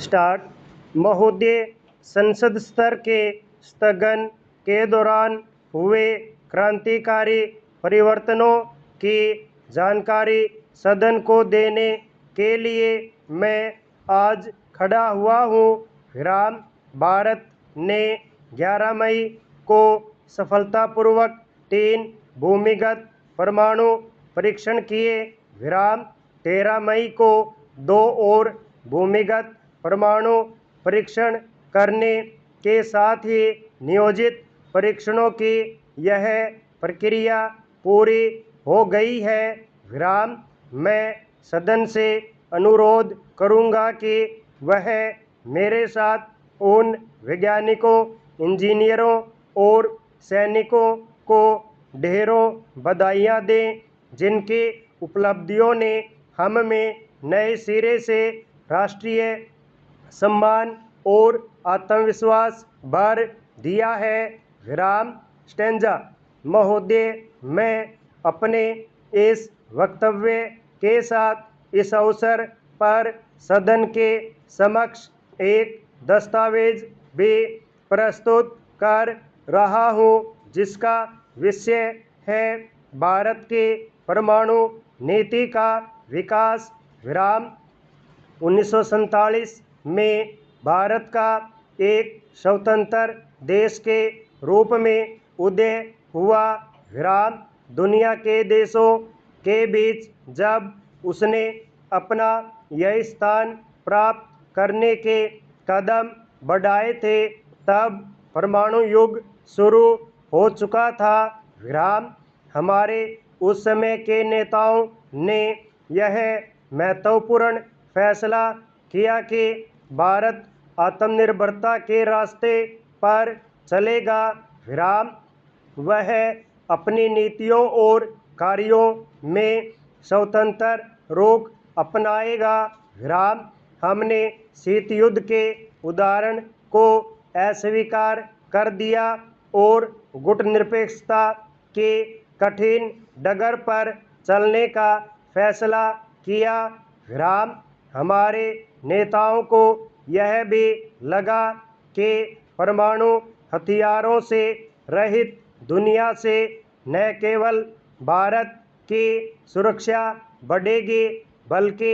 Start. महोदय, संसद स्तर के स्थगन के दौरान हुए क्रांतिकारी परिवर्तनों की जानकारी सदन को देने के लिए मैं आज खड़ा हुआ हूँ। विराम। भारत ने 11 मई को सफलतापूर्वक 3 भूमिगत परमाणु परीक्षण किए। विराम। 13 मई को 2 और भूमिगत परमाणु परीक्षण करने के साथ ही नियोजित परीक्षणों की यह प्रक्रिया पूरी हो गई है। विराम। मैं सदन से अनुरोध करूंगा कि वह मेरे साथ उन वैज्ञानिकों, इंजीनियरों और सैनिकों को ढेरों बधाइयाँ दें जिनकी उपलब्धियों ने हम में नए सिरे से राष्ट्रीय सम्मान और आत्मविश्वास भर दिया है। विराम। स्टेंजा। महोदय, मैं अपने इस वक्तव्य के साथ इस अवसर पर सदन के समक्ष एक दस्तावेज भी प्रस्तुत कर रहा हूँ जिसका विषय है भारत के परमाणु नीति का विकास। विराम। 1947 में भारत का एक स्वतंत्र देश के रूप में उदय हुआ। विराम। दुनिया के देशों के बीच जब उसने अपना यह स्थान प्राप्त करने के कदम बढ़ाए थे तब परमाणु युग शुरू हो चुका था। विराम। हमारे उस समय के नेताओं ने यह महत्वपूर्ण फैसला किया कि भारत आत्मनिर्भरता के रास्ते पर चलेगा। विराम। वह अपनी नीतियों और कार्यों में स्वतंत्र रुख अपनाएगा। विराम। हमने शीत युद्ध के उदाहरण को अस्वीकार कर दिया और गुटनिरपेक्षता के कठिन डगर पर चलने का फैसला किया। विराम। हमारे नेताओं को यह भी लगा कि परमाणु हथियारों से रहित दुनिया से न केवल भारत की सुरक्षा बढ़ेगी बल्कि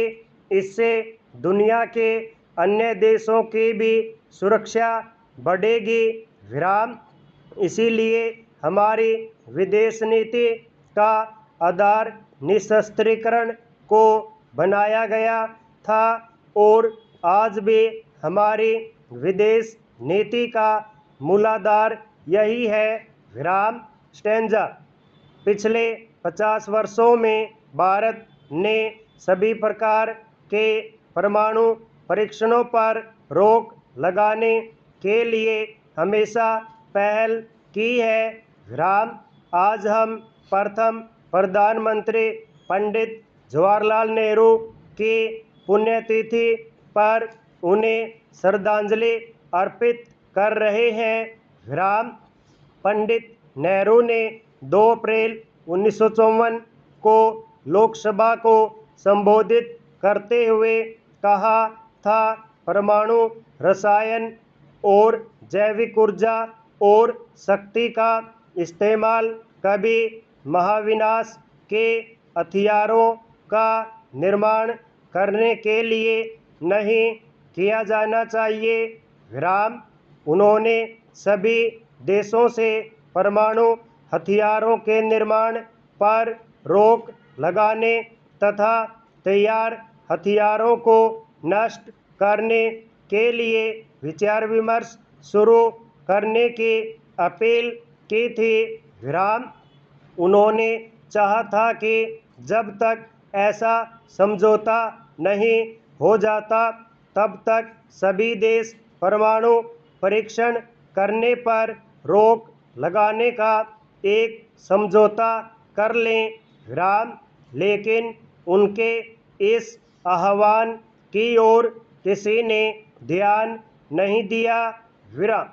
इससे दुनिया के अन्य देशों की भी सुरक्षा बढ़ेगी। विराम। इसीलिए हमारी विदेश नीति का आधार निशस्त्रीकरण को बनाया गया था और आज भी हमारी विदेश नीति का मूलाधार यही है। विराम। स्टेंजा। पिछले 50 वर्षों में भारत ने सभी प्रकार के परमाणु परीक्षणों पर रोक लगाने के लिए हमेशा पहल की है। विराम। आज हम प्रथम प्रधानमंत्री पंडित जवाहरलाल नेहरू की पुण्यतिथि पर उन्हें श्रद्धांजलि अर्पित कर रहे हैं। विराम। पंडित नेहरू ने 2 अप्रैल 1954 को लोकसभा को संबोधित करते हुए कहा था, परमाणु रसायन और जैविक ऊर्जा और शक्ति का इस्तेमाल कभी महाविनाश के हथियारों का निर्माण करने के लिए नहीं किया जाना चाहिए। विराम। उन्होंने सभी देशों से परमाणु हथियारों के निर्माण पर रोक लगाने तथा तैयार हथियारों को नष्ट करने के लिए विचार विमर्श शुरू करने की अपील की थी। विराम। उन्होंने चाहा था कि जब तक ऐसा समझौता नहीं हो जाता तब तक सभी देश परमाणु परीक्षण करने पर रोक लगाने का एक समझौता कर लें। विराम। लेकिन उनके इस आह्वान की ओर किसी ने ध्यान नहीं दिया। विराम।